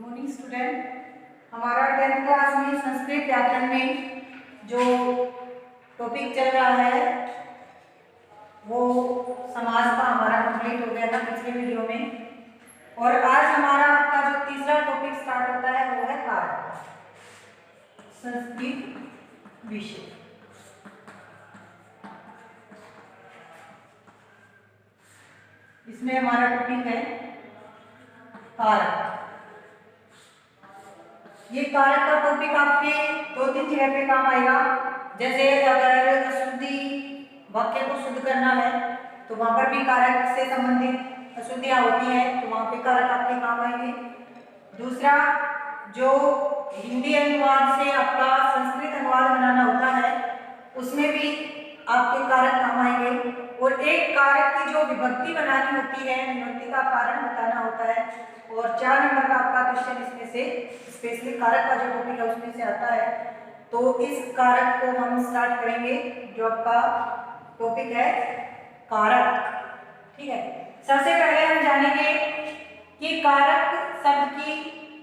Morning student. हमारा 10th class में संस्कृत व्याकरण में जो टॉपिक चल रहा है वो समास का हमारा कंप्लीट हो गया था पिछले वीडियो में, और आज हमारा आपका जो तीसरा टॉपिक स्टार्ट होता है वो है कारक, संस्कृत विषय। इसमें हमारा टॉपिक है कारक। ये कारक का टॉपिक आपके 2-3 जगह पे काम आएगा। जैसे अगर अशुद्धि वाक्य को शुद्ध करना है तो वहां पर भी कारक से संबंधित अशुद्धियां होती हैं, तो वहां पे कारक आपके काम आएंगे। दूसरा, जो हिंदी अनुवाद से आपका संस्कृत अनुवाद बनाना होता है उसमें भी आपके कारक काम आएंगे। और एक कारक की जो विभक्ति बनानी होती है, विभक्ति का कारण बताना होता है। और 4 नंबर का आपका क्वेश्चन इसमें से स्पेशली कारक का जो टॉपिक है उसमें से आता है। तो इस कारक को हम स्टार्ट करेंगे, जो आपका टॉपिक है कारक। ठीक है, सबसे पहले हम जानेंगे कि कारक शब्द की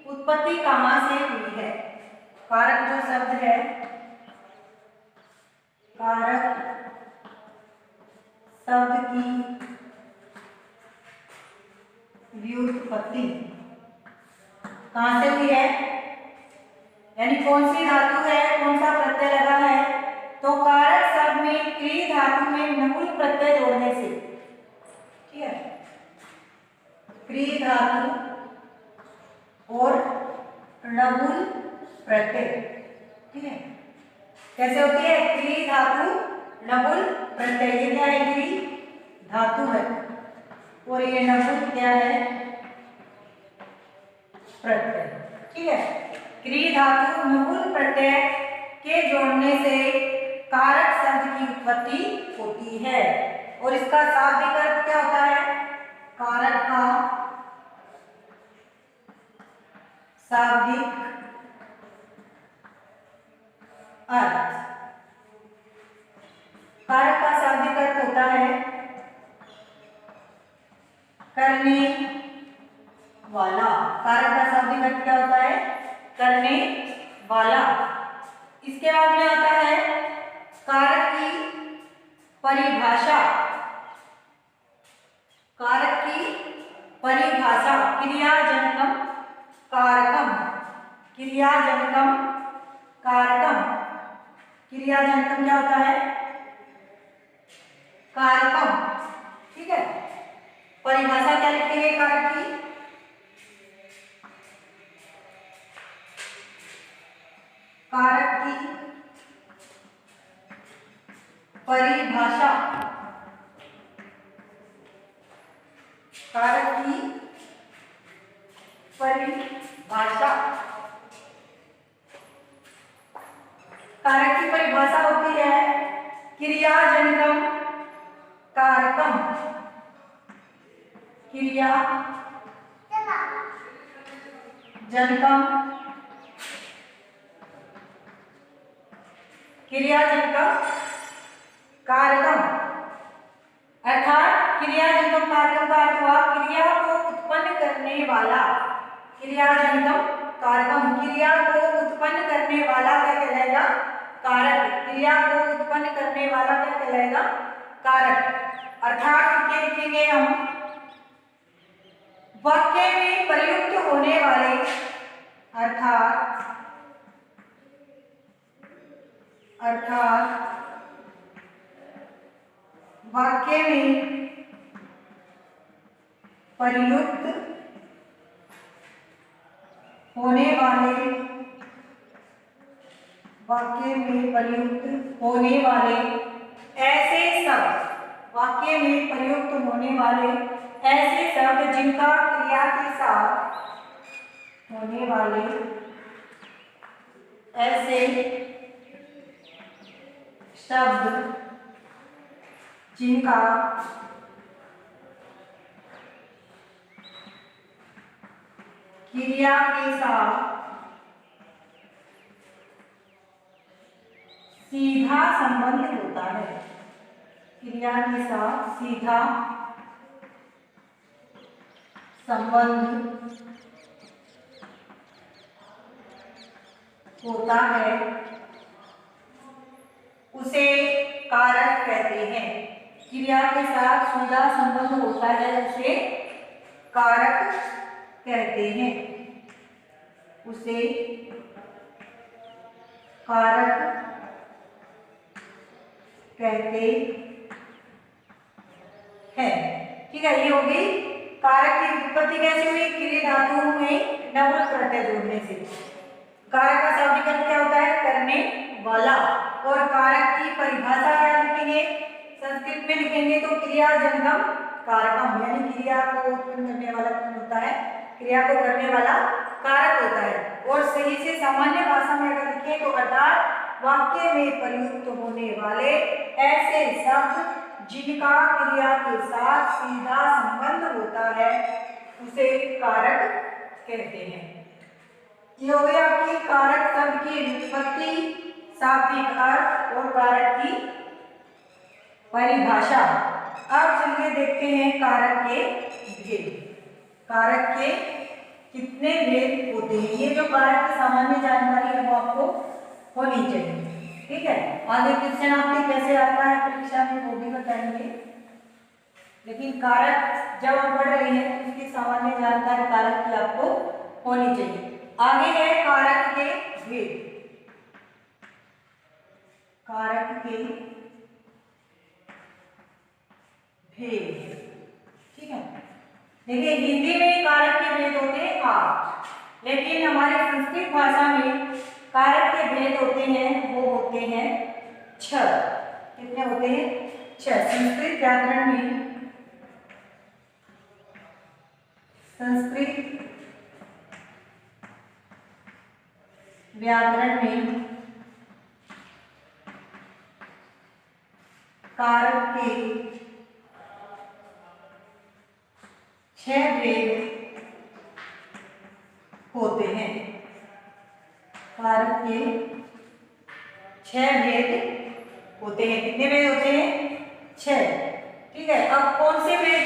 उत्पत्ति कहाँ से हुई है। कारक जो शब्द है, कारक शब्द की व्युत्पत्ति कहां से हुई है, यानी कौन सी धातु है, कौन सा प्रत्यय लगा है। तो कारक शब्द में क्री धातु में नहुल प्रत्यय जोड़ने से, ठीक है, क्री धातु और नहुल प्रत्यय, ठीक है, कैसे होती है, क्री धातु नहुल प्रत्यय। ये क्या है, क्री धातु है और ये नहुल क्या है, प्रत्यय। ठीक है, क्री धातु नहुल प्रत्यय के जोड़ने से कारक शब्द की उत्पत्ति होती है। और इसका शाब्दिक अर्थ क्या होता है, कारक का शाब्दिक अर्थ, कारक का शाब्दिक अर्थ होता है करने वाला। कारक का शाब्दिक अर्थ क्या होता है, करने वाला। इसके बाद में आता है कारक की परिभाषा। कारक की परिभाषा, क्रियाजनकम कारकम, क्रियाजनकम कारकम। क्रियाजनकम क्या होता है, कारकम। ठीक है, परिभाषा क्या लिखेंगे कारक की, कारक की परिभाषा, कारक की परिभाषा। कारक की परिभाषा होती है क्रियाजनकम कारकम, क्रिया जनकम, क्रियाजनकम कारकम। अर्थात क्रियाजनकम कारकम का अर्थ हुआ क्रिया को उत्पन्न करने वाला। क्रियाजनकम कारकम, क्रिया को उत्पन्न करने वाला क्या कहलाएगा, कारक। क्रिया को उत्पन्न करने वाला क्या कहलाएगा, कारक। अर्थात क्या लिखेंगे हम, वाक्य में प्रयुक्त होने वाले, अर्थात वाक्य में प्रयुक्त होने वाले, वाक्य में प्रयुक्त होने वाले ऐसे शब्द, वाक्य में प्रयुक्त होने वाले ऐसे शब्द जिनका क्रिया के साथ होने वाले ऐसे शब्द जिनका क्रिया के साथ सीधा संबंध होता है, क्रिया के साथ सीधा संबंध होता है उसे कारक कहते हैं। क्रिया के साथ सीधा संबंध होता है उसे कारक कहते हैं, उसे कारक कहते हैं। ठीक है, ये हो गई कारक की उत्पत्ति कैसे हुई? क्रिया धातुओं में नवल प्रत्यय जोड़ने से। कारक का शाब्दिक अर्थ क्या होता है? करने वाला। और कारक की परिभाषा क्या लिखेंगे? संस्कृत में लिखेंगे तो क्रिया जंगम कारकम, यानी क्रिया को उत्पन्न करने वाला कौन होता है? क्रिया को करने वाला कारक होता है। और सही से सामान्य भाषा में अगर लिखें तो अर्थात वाक्य में प्रयुक्त होने वाले ऐसे शब्द जिनका क्रिया के साथ सीधा संबंध होता है उसे कारक कहते हैं। ये हो गया आपकी कारक शब्द की व्युत्पत्ति, शाब्दिक अर्थ और कारक की परिभाषा। अब चलिए देखते हैं कारक के भेद। कारक के कितने भेद होते हैं? ये जो कारक की सामान्य जानकारी है वो आपको होनी चाहिए। ठीक है, आगे क्वेश्चन आपके कैसे आता है परीक्षा में वो भी बताएंगे, लेकिन कारक जब हम पढ़ रहे हैं तो उसकी सामान्य जानकारी कारक की आपको होनी चाहिए। आगे है कारक के भेद। कारक के भेद, ठीक है। देखिए हिंदी में कारक के भेद होते हैं 8, लेकिन हमारी संस्कृत भाषा में कारक के भेद होते हैं वो होते हैं 6। कितने होते हैं? 6। संस्कृत व्याकरण में, संस्कृत व्याकरण में कारक के 6 भेद होते हैं। कारक के 6 भेद होते हैं। कितने भेद होते हैं? 6। ठीक है, अब कौन से भेद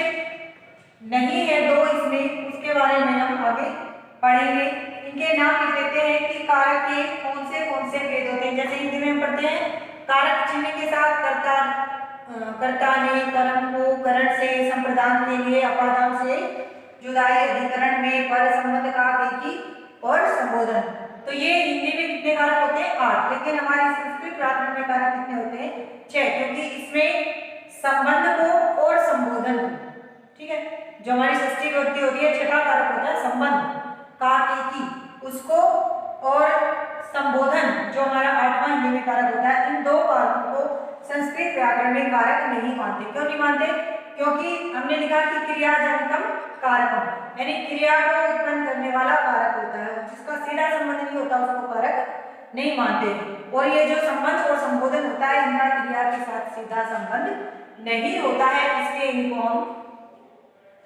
नहीं है 2 इसमें, उसके बारे में हम आगे पढ़ेंगे। इनके नाम लिख देते हैं कि कारक के कौन से भेद होते हैं। जैसे हिंदी में हम पढ़ते हैं कारक चिन्ह के साथ कर्ता ने, कर्म को करण से, संप्रदान के लिए, अपादान से जुदाई, अधिकरण में पर संबंध का की और संबोधन। तो ये हिंदी में कितने कारक होते हैं? 8। लेकिन हमारी संस्कृत व्याकरण में कारक कितने होते हैं? 6, क्योंकि इसमें संबंध को और संबोधन को, ठीक है, जो हमारी षष्ठी विभक्ति होती है, छठा कारक होता है संबंध का की, उसको, और संबोधन जो हमारा 8वां हिंदी में कारक होता है। इन 2 कारकों को संस्कृत व्याकरण में कारक नहीं मानते। क्यों नहीं मानते? क्योंकि हमने लिखा कि क्रिया जनकम कारकम, यानी क्रिया को उत्पन्न करने वाला कारक होता है, जिसका सीधा संबंध नहीं होता उसको कारक नहीं मानते। और ये जो संबंध और संबोधन होता है इनका क्रिया के साथ सीधा संबंध नहीं होता है, इसलिए इनको हम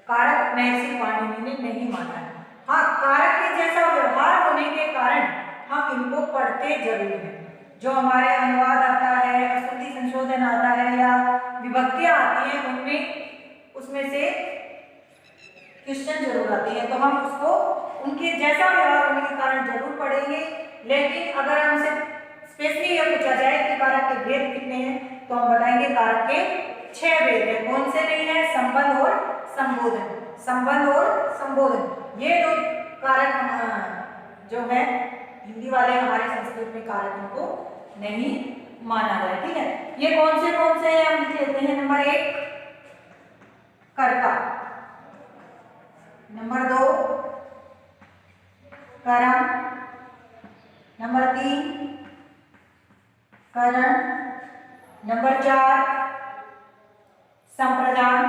कारक महर्षि पाणिनि ने नहीं माना है। हाँ, कारक के जैसा व्यवहार होने के कारण हम इनको पढ़ते जरूर हैं। जो हमारे अनुवाद आता है, स्तुति संशोधन आता है या विभक्तियां आती हैं, उनमें उसमें से क्वेश्चन जरूर आते हैं, तो हम उसको उनके जैसा व्यवहार होने के कारण जरूर पढ़ेंगे। लेकिन अगर हमसे स्पेशली यह पूछा जाए कि कारक के भेद कितने हैं, तो हम बताएंगे कारक के 6 भेद हैं। कौन से नहीं है? संबंध और संबोधन। संबंध और संबोधन, ये 2 कारक जो है हिंदी वाले हमारे संस्कृत में कारकों को नहीं माना गया। ठीक है, ये कौन से हैं हम लिख लेते हैं। नंबर 1 कर्ता, नंबर 2 कर्म, नंबर 3 करण, नंबर 4 संप्रदान,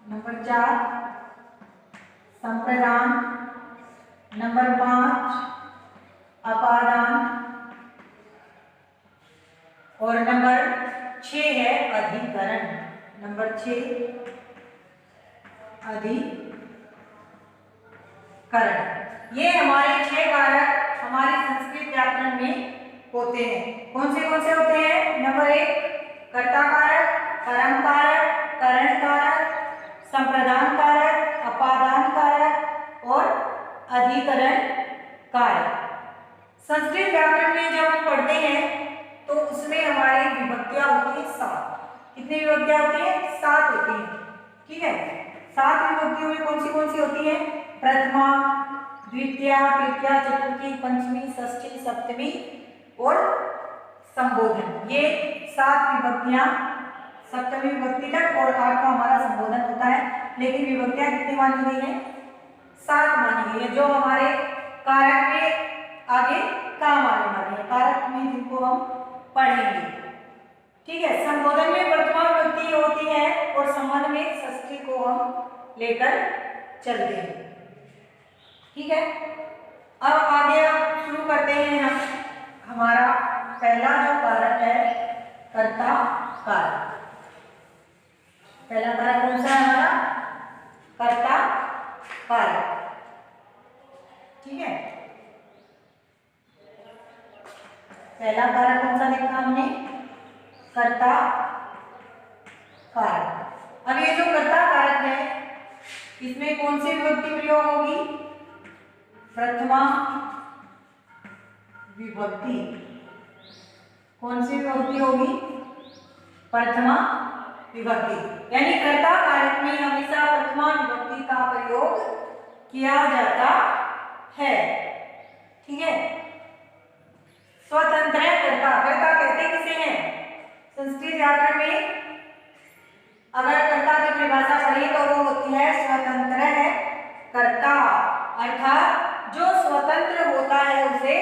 नंबर 4 संप्रदान, नंबर 5 अपादान, और नंबर 6 है अधिकरण। नंबर 6 अधिकरण। ये हमारे 6 कारक हमारे संस्कृत व्याकरण में होते हैं। कौन से होते हैं? नंबर 1 कर्ता कारक, कर्म कारक, करण कारक, संप्रदान कारक, अपादान कारक और अधिकरण कारक। संस्कृत व्याकरण में जब हम पढ़ते हैं तो उसमें हमारी विभक्तियां होती है 7। कितनी विभक्तियां होती है? 7 होती हैं। ठीक है, 7 विभक्तियों में कौन सी होती है? प्रथमा, द्वितीया, तृतीया, चतुर्थी, पंचमी, षष्ठी, सप्तमी और संबोधन। ये 7 विभक्तियां, सप्तमी विभक्ति तक और 8वां हमारा संबोधन होता है। लेकिन विभक्तियां कितनी मानी गई है? 7 मानी गई है, जो हमारे कारक में आगे काम आने वाले हैं, कारक में जिनको हम पढ़ेंगे। ठीक है, संबोधन में प्रथमा विभक्ति होती है और संबंध में षष्ठी को हम लेकर चलते हैं। ठीक है, अब आगे शुरू करते हैं हम हमारा पहला जो कारक है कर्ता कारक। पहला कारक कौन सा है हमारा? कर्ता कारक। ठीक है, पहला कारक कौन सा देखा हमने? कर्ता कारक। अब ये जो कर्ता कारक है इसमें कौन सी विभक्ति प्रयोग होगी? प्रथमा विभक्ति। कौन सी विभक्ति होगी? प्रथमा विभक्ति। यानी कर्ता कारक में हमेशा प्रथमा विभक्ति का प्रयोग किया जाता है। ठीक है, स्वतंत्र कर्ता। कर्ता कहते किसे हैं? संस्कृत व्याकरण में अगर कर्ता की परिभाषा पढ़ी तो वो होती है स्वतंत्र है कर्ता, अर्थात जो स्वतंत्र होता है उसे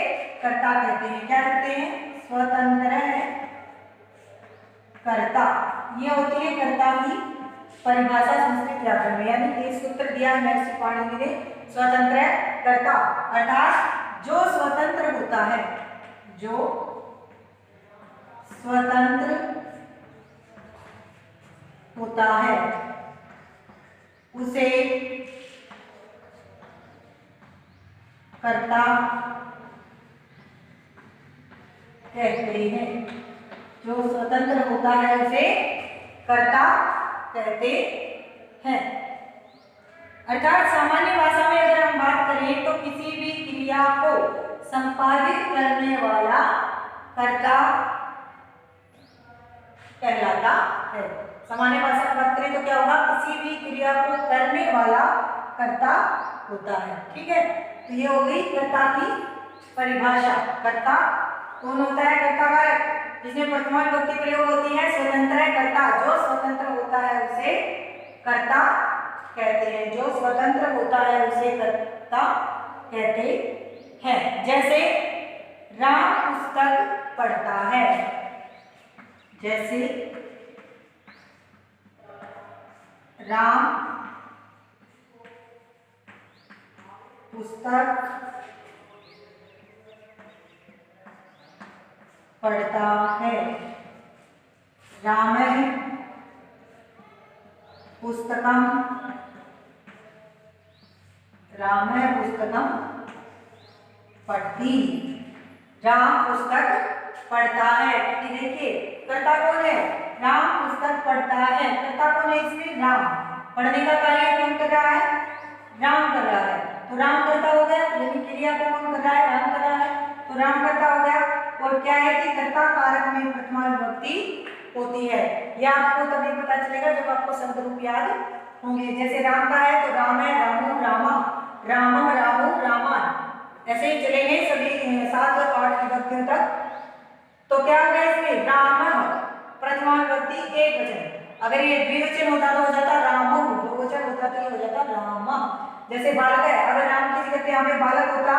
कर्ता कहते हैं। क्या कहते हैं? स्वतंत्र है कर्ता। ये होती है कर्ता की परिभाषा संस्कृत व्याकरण में। यानी एक सूत्र दिया है महर्षि पाणिनि ने, स्वतंत्र कर्ता, अर्थात जो स्वतंत्र होता है, जो स्वतंत्र होता है उसे कर्ता कहते हैं। जो स्वतंत्र होता है उसे कर्ता कहते हैं। अर्थात सामान्य भाषा में अगर हम बात करें तो किसी भी क्रिया को संपादित करने वाला कर्ता कहलाता है। सामान्य भाषा में बात करें तो क्या होगा? किसी भी क्रिया को करने वाला कर्ता होता है। ठीक है, तो ये हो गई कर्ता की परिभाषा। कर्ता कौन होता है? कर्ता कारक, जिसमें प्रथमा विभक्ति प्रयोग होती है। स्वतंत्र कर्ता, जो स्वतंत्र होता है उसे कर्ता कहते हैं। जो स्वतंत्र होता है उसे कर्ता कहते हैं। जैसे राम पुस्तक पढ़ता है। जैसे राम पुस्तक पढ़ता है। रामः पुस्तकम, रामः पुस्तकम पढ़ती। राम पुस्तक पढ़ता है। देखिए कर्ता कौन है? राम पुस्तक पढ़ता है। कर्ता कौन है इसमें? राम। पढ़ने का कार्य कौन कर रहा है? राम कर रहा है। तो राम कर्ता हो गया, यानी क्रिया को कौन कर रहा है? राम कर रहा है, तो राम कर्ता हो गया। और क्या है कि कर्ता कारक में प्रथमा विभक्ति होती है। यह आपको तभी पता चलेगा जब आपको शब्द रूप याद होंगे। जैसे राम का है तो राम है, रामो रामा, रामम रामो रामान। ऐसे ही चलेंगे सभी 7 और 8 विभक्तियों तक। तो क्या हो गया इसमें? राम प्रथमा विभक्ति एक वचन। अगर ये द्विवचन होता तो हो जाता रामो, बहुवचन होता तो ये हो जाता रामा। जैसे बालक है, अगर राम की जगह पे यहाँ पे बालक होता,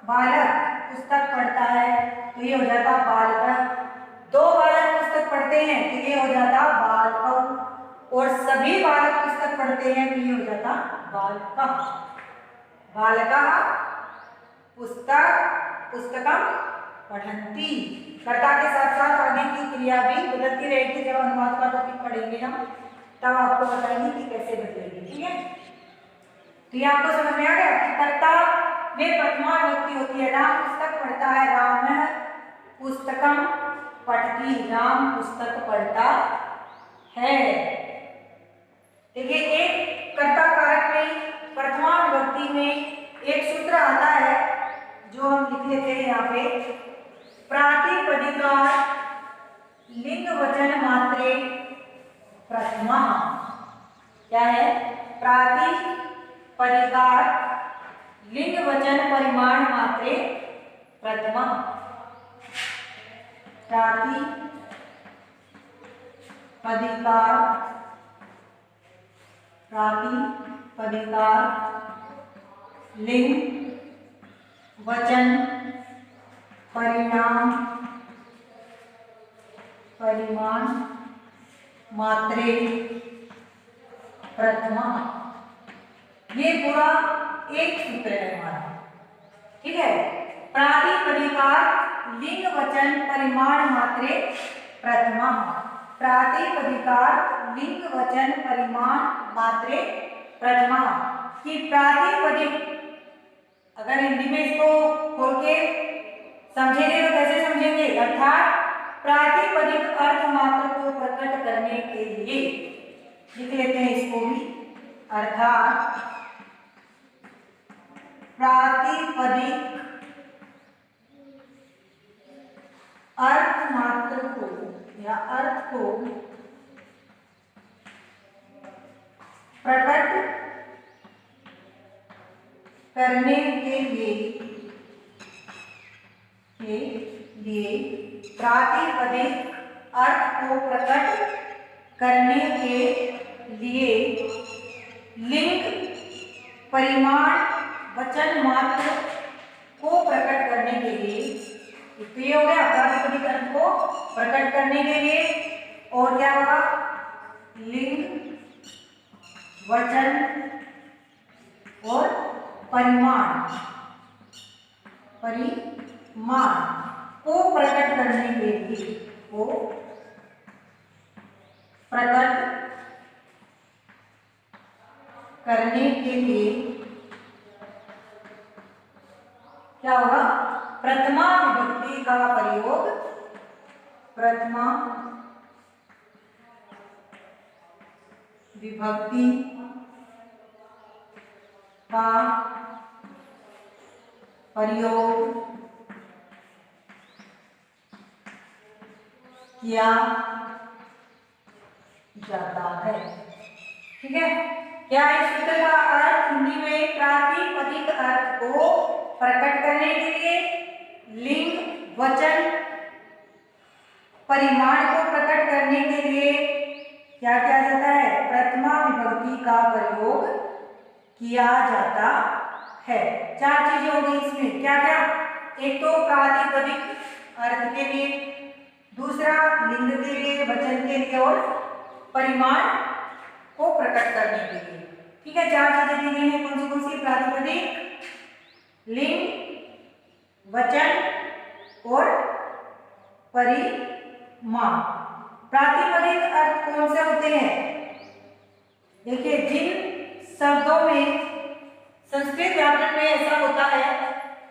बालक पुस्तक पढ़ता है तो ये हो जाता बालक। 2 बालक पुस्तक पढ़ते हैं तो ये हो जाता बालक। और सभी बालक पुस्तक पढ़ते हैं तो ये हो जाता बालका। बालका पुस्तक पुस्तकम पढ़ंती। कर्ता के साथ साथ आगे की क्रिया भी बदलती रहेगी। जब अनुवाद का टॉपिक पढ़ेंगे हम तब आपको बताएंगे कि कैसे बदलेगी। ठीक है, तो ये आपको समझ में आ गया कि कर्ता में प्रथमा विभक्ति होती है। राम पुस्तक पढ़ता है, राम पुस्तकम पढ़ती, राम पुस्तक पढ़ता है। देखिए एक कर्ता कारक में प्रथमा विभक्ति में एक सूत्र आता है जो हम लिख लेते हैं यहाँ पे प्रातिपदिका लिंग वचन मात्रे प्रथमा। क्या है? प्रातिपदिका लिंग वचन परिमाण मात्रे प्रथमा। प्रातिपदिका लिंग वचन परिमाण मात्रे प्रथमा। ये पूरा एक सूत्र है हमारा, ठीक है। प्रातिपदिका लिंग वचन परिमाण मात्रे प्रथमा। प्रातिपदिका लिंग वचन परिमाण मात्रे प्रथमा। कि प्रातिपदिक, अगर हिंदी में इसको खोल के समझेंगे तो कैसे समझेंगे? अर्थात प्रातिपदिक अर्थ मात्र को प्रकट करने के लिए, लिख लेते हैं इसको भी, अर्थात प्रातिपदिक अर्थ मात्र को या अर्थ को प्रकट करने के लिए प्रातिपदिक अर्थ को प्रकट करने के लिए लिंग परिमाण वचन मात्र को प्रकट करने के लिए, तो ये हो गया प्रातिपदिक अर्थ को प्रकट करने के लिए। और क्या होगा? लिंग वचन और परिमाण को प्रकट करने के लिए, को प्रकट करने के लिए क्या होगा? प्रथमा विभक्ति का प्रयोग, प्रथमा विभक्ति का प्रयोग किया जाता है, ठीक है। क्या इस सूत्र का अर्थ हिंदी में प्रातिपदिक अर्थ को प्रकट करने के लिए लिंग वचन परिमाण को प्रकट करने के लिए क्या किया जाता है? प्रथमा विभक्ति का प्रयोग किया जाता है। चार चीजें होगी इसमें, क्या क्या? एक तो प्रातिपदिक अर्थ के लिए, दूसरा लिंग के लिए, वचन के लिए, और परिमाण को प्रकट करने के लिए, ठीक है। चार चीजें दी गई हैं, कौन सी? प्रातिपदिक, लिंग, वचन और परिमाण। प्रातिपदिक अर्थ कौन से होते हैं? देखिए, जिन शब्दों में संस्कृत व्याकरण में ऐसा होता है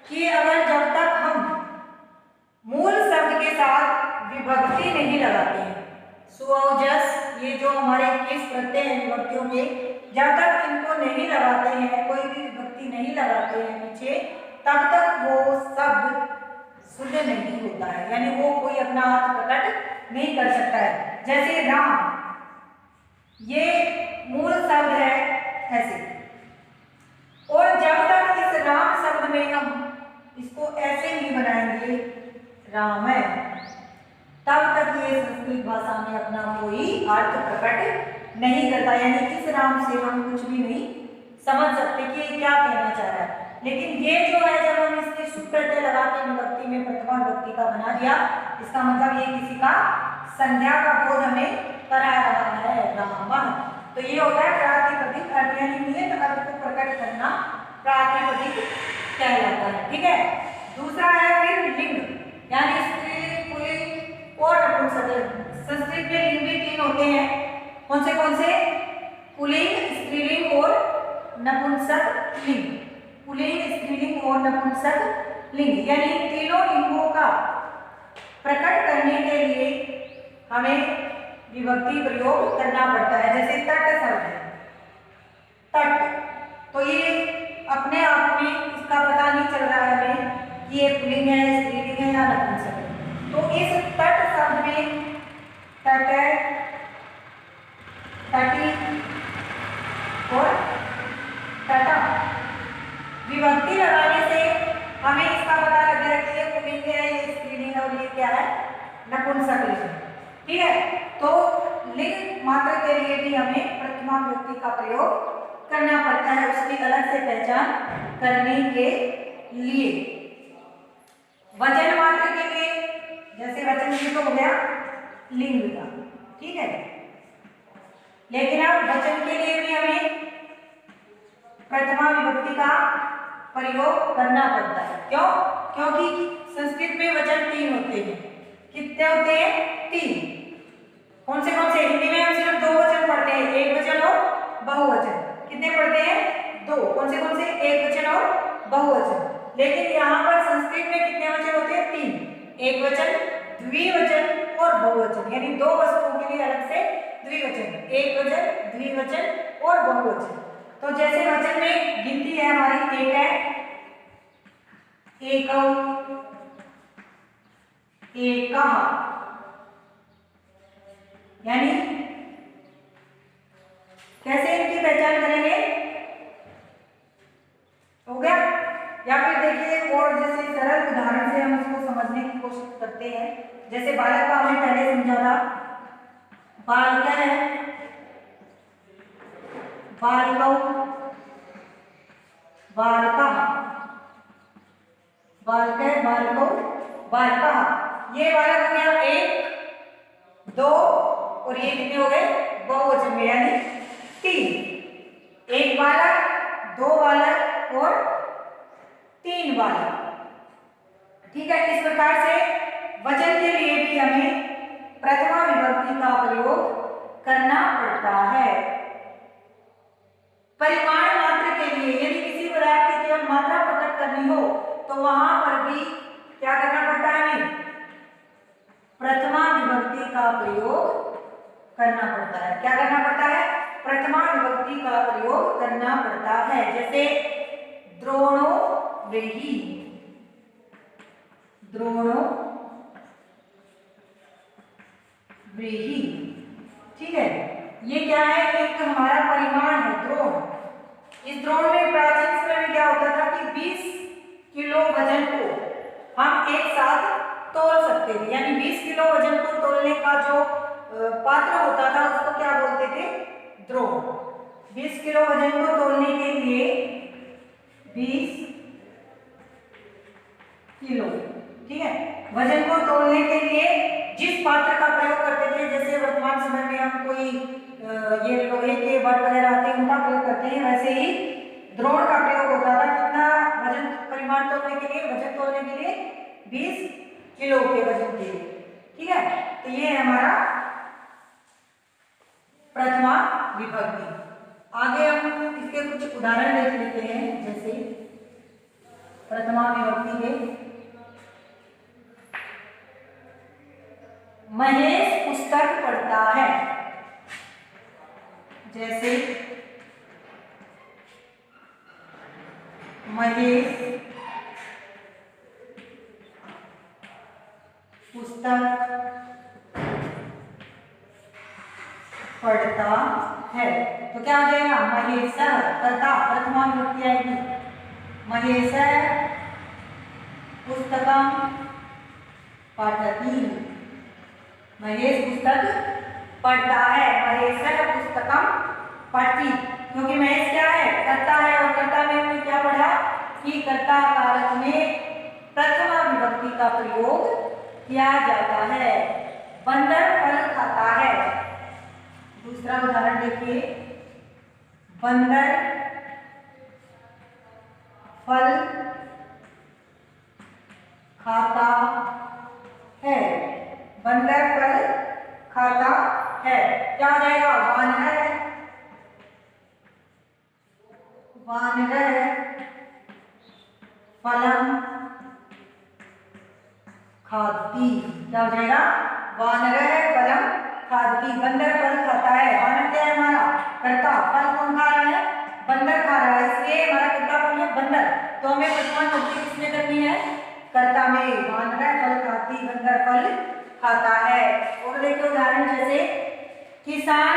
कि अगर जब तक हम मूल शब्द के साथ विभक्ति नहीं लगाते हैं, सु और जस, ये जो हमारे केस प्रत्यय हैं विभक्तियों के, जब तक इनको नहीं लगाते हैं, कोई भी विभक्ति नहीं लगाते हैं पीछे, तब तक वो शब्द शुद्ध नहीं होता है, यानी वो कोई अपना अर्थ प्रकट नहीं कर सकता है। जैसे राम, ये मूल शब्द है ऐसे, और जब तक इस राम शब्द में हम इसको ऐसे नहीं बनाएंगे राम है, तब तक ये संस्कृत भाषा में अपना कोई अर्थ प्रकट नहीं करता, यानी इस राम से हम कुछ भी नहीं समझ सकते कि ये क्या कहना चाह रहा है। लेकिन ये जो है, जब हम इसके सुप्रत्यय प्रत्यय लगा के विभक्ति में प्रथमा विभक्ति का बना दिया, इसका मतलब ये किसी का संज्ञा का बोध हमें करा रहा है, राम। तो ये होता है प्रातिपदिक अर्थ, यानी नियत अर्थ को प्रकट करना प्रातिपदिक कहलाता है, ठीक है। दूसरा है फिर लिंग, यानी स्त्रीलिंग, पुल्लिंग और नपुंसकलिंग। संस्कृत में लिंग भी तीन होते हैं, कौन से? पुल्लिंग, स्त्रीलिंग और नपुंसकलिंग। पुल्लिंग, स्त्रीलिंग और नपुंसकलिंग, यानी तीनों लिंगों का प्रकट करने के लिए हमें विभक्ति प्रयोग करना पड़ता है। जैसे तट शब्द है, तट, तो ये अपने आप में इसका पता नहीं चल रहा है हमें ये पुल्लिंग है, स्त्रीलिंग है या नपुंसक है। तो इस तट शब्द में तट, तटी और तटा विभक्ति लगाने से हमें इसका पता लग गया कि ये पुल्लिंग है, ये स्त्रीलिंग है और ये क्या है, नपुंसक लिंग है। ठीक है, तो लिंग मात्र के लिए भी हमें प्रथमा विभक्ति का प्रयोग करना पड़ता है, उसकी अलग से पहचान करने के लिए। वचन मात्र के लिए जैसे वचन लिंग तो हो गया लिंग का, ठीक है, लेकिन अब वचन के लिए भी हमें प्रथमा विभक्ति का प्रयोग करना पड़ता है। क्यों? क्योंकि संस्कृत में वचन 3 होते हैं। कितने होते हैं? 3। कौन से? हिंदी में हम सिर्फ 2 वचन पढ़ते हैं, एक वचन और बहुवचन। कितने पढ़ते हैं? 2। कौन से? एक वचन और बहुवचन। लेकिन यहाँ पर संस्कृत में कितने वचन होते हैं? 3। एक वचन, द्विवचन और बहुवचन, यानी 2 वस्तुओं के लिए अलग से द्विवचन, एक वचन, द्विवचन और बहुवचन। तो जैसे वचन में गिनती है हमारी, एक है एकौ, एकः, यानी कैसे इनकी पहचान करेंगे? हो गया? या फिर देखिए और जैसे सरल उदाहरण से हम इसको समझने की कोशिश करते हैं। जैसे बालक का हमने पहले समझा था, बालक है, बालकौ, बालकः, बालक है, बालकौ, बालकः। ये बालक हो गया 1, 2 और ये कितने हो गए? बहुवचन में, यानी 3। एक बालक, 2 बालक और 3 बालक। ठीक है, इस प्रकार से वचन के लिए भी हमें प्रथमा विभक्ति का प्रयोग करना पड़ता है। परिमाण मात्र के लिए यदि किसी पदार्थ की केवल मात्रा प्रकट करनी हो तो वहां पर भी क्या करना पड़ता है? हमें प्रथमा विभक्ति का प्रयोग करना पड़ता है। क्या करना पड़ता है? प्रथमा विभक्ति का प्रयोग करना पड़ता है। जैसे द्रोणो व्रीहि, द्रोणो व्रीहि। ठीक है, ये क्या है? एक हमारा परिमाण है द्रोण। इस द्रोण में प्राचीन समय में क्या होता था कि 20 किलो वजन को हम एक साथ तोल सकते थे, यानी 20 किलो वजन को तोलने का जो पात्र होता था उसको क्या बोलते थे? द्रोण। 20 किलो वजन को तोलने के लिए 20 किलो, ठीक है, वजन को तोलने के लिए जिस पात्र का प्रयोग करते थे, जैसे वर्तमान समय में हम कोई ये लोहे के बर्तन वगैरह आते हैं उनका प्रयोग करते हैं, वैसे ही द्रोण का प्रयोग होता था। कितना वजन? परिमाण तोलने के लिए, वजन तोलने के लिए 20 किलो के वजन के लिए। ठीक है, तो ये है हमारा प्रथमा विभक्ति। आगे हम इसके कुछ उदाहरण देख लेते हैं। जैसे प्रथमा विभक्ति के, महेश पुस्तक पढ़ता है। जैसे महेश पुस्तक पढ़ता है, तो क्या हो जाएगा? महेश कर्ता, प्रथमा विभक्ति आएगी। महेश पुस्तकं पठति, महेश पुस्तक पढ़ता है, महेश पुस्तकं पठति। क्योंकि महेश क्या है? कर्ता है, और कर्ता में हमने क्या पढ़ा कि कर्ता कारक में प्रथमा विभक्ति का प्रयोग किया जाता है। बंदर फल खाता है। दूसरा उदाहरण देखिए, बंदर फल खाता है, बंदर फल खाता है। क्या हो जाएगा? वानर, वानर फलम खाती। क्या हो जाएगा? वानर फलम खाती, बंदर फल खाता है। वानर क्या है? हमारा कर्ता, फल कौन खा रहा है? बंदर खा रहा है, इसलिए हमारा कर्ता कौन है? बंदर। तो हमें प्रथमा विभक्ति किसमें करनी है? कर्ता में, बांध रहा है, फल खाती बंदर फल खाता है। और देखिए उदाहरण जैसे किसान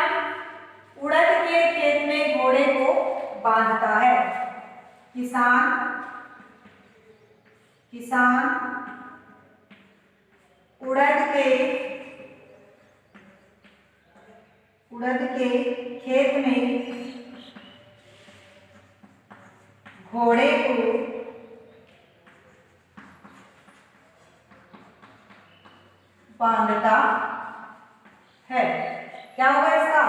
उड़द के खेत में घोड़े को बांधता है। किसान उड़द के खेत में घोड़े को बांधता है। क्या होगा इसका?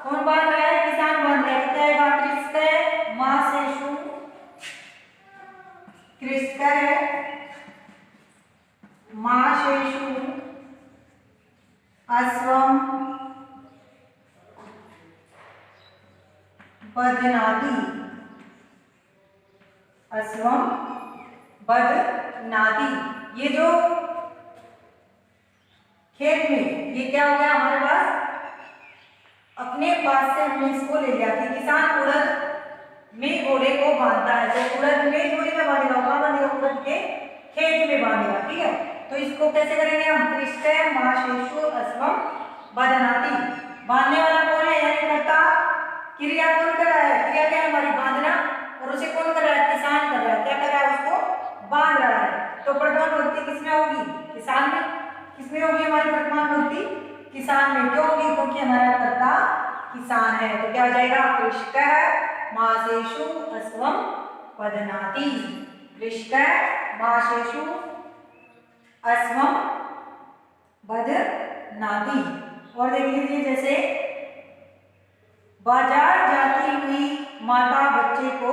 कौन बांध रहा है? किसान बांध रहा है। क्या आएगा? कृषक मां से शु, कृषक मां से शु अश्वम बध्नाति, अश्वम बध्नाति। ये जो खेत में, ये क्या हो गया हमारे पास? अपने पास से हमने इसको ले लिया कि किसान उड़द में घोड़े को बांधता है। तो उड़द में घोड़े में बांधेगा, कहाँ बांधेगा? उड़द के खेत में बांधेगा। ठीक है, तो इसको कैसे करेंगे हम? कृष्ण माशेषु अश्वम बध्नाति। बांधने वाला कौन है? यानी कर्ता। क्रिया कौन कर रहा है? क्रिया क्या है हमारी? बांधना। और उसे कौन कर रहा है? किसान कर रहा है। क्या कर रहा है? उसको बांध रहा है। तो प्रथमा विभक्ति किसमें होगी? किसान में। किसमें होगी हमारी प्रथमा विभक्ति? किसान में। क्यों होगी? क्योंकि हमारा कर्ता किसान है। तो क्या हो जाएगा? कृषक मासेषु अश्वम बध्नाति। कृषक मासेषु अश्वम बध्नाति। और देख लीजिए जैसे बाजार जाती हुई माता बच्चे को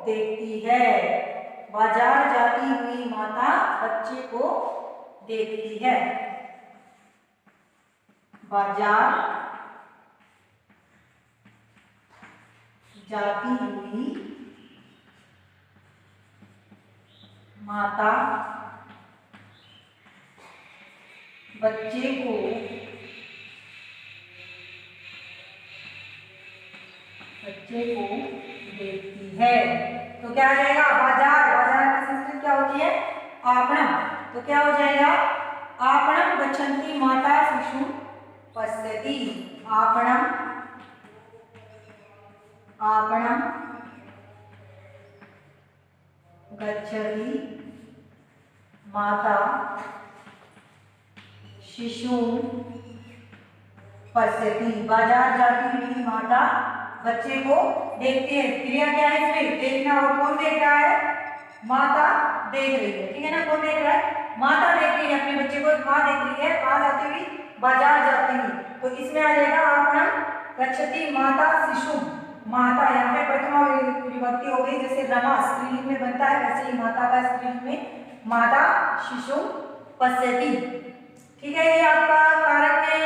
देखती है। बाजार जाती हुई माता बच्चे को देखती है। बाजार जाती हुई माता बच्चे को देखती है। तो क्या आ जाएगा? बाजार। बाजार की संस्कृत क्या होती है? आपणम। तो क्या हो जाएगा? आपणम गच्छन्ति माता शिशु पश्यति। आपणम गच्छति माता शिशु पश्यति। बाजार जाती हुई माता बच्चे को देखती है। क्रिया क्या है इसमें? देखना। और कौन देख रहा है? माता देख रही है। ठीक है ना? कौन देख रहा है? माता देख रही है अपने बच्चे को। माँ देख रही है। कहाँ जाती हुई? बाजार जाती हुई। तो इसमें आ जाएगा आपणम गच्छति माता शिशु। माता यहाँ पे प्रथमा विभक्ति हो गई। जैसे रमा स्त्रीलिंग में बनता है, वैसे ही माता का स्त्रीलिंग में माता शिशु पश्यति। ठीक है, ये आपका कारक के